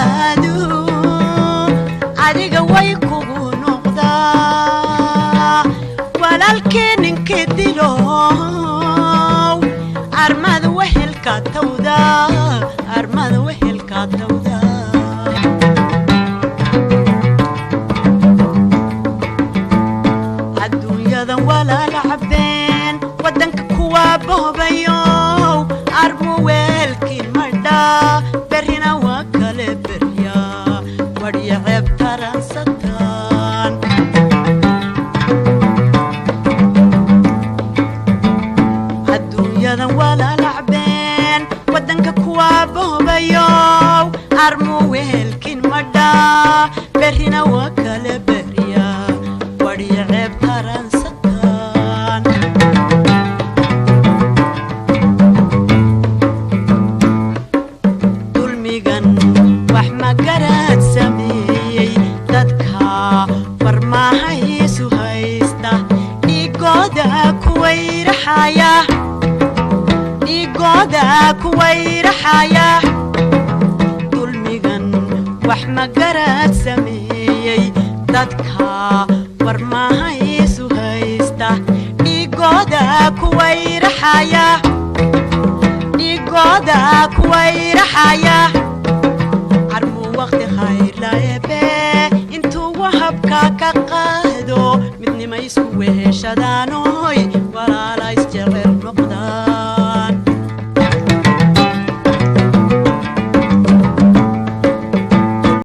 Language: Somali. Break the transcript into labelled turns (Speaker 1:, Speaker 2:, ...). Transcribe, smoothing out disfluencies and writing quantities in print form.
Speaker 1: wadaadu adiga way kugu noqdaa walaalkii ninkii dilo armada wehelka tawda armada wehelka tawda adduunyadan walaal cabeen wadanka kuwa bohbayo armu weelkiin madha berrina waa kale berya wadhiya ceeb taransataan adduunyadan walaal cabeen wadanka kuwa bohbayo armu weelkiin madha berrina waa kale berya wadhiya ceeb taransataan dulmigan wax magaraad sameeyey dadka warmahaysu haysta dhigooda kuwayraxaya dulmigan wax magaraad sameeyey dadka warmahaysu haysta dhigooda kuwayraxaya armu waqti khayr laebe intuu wahabka ka qaado midnima isku weheshadaanoy walaala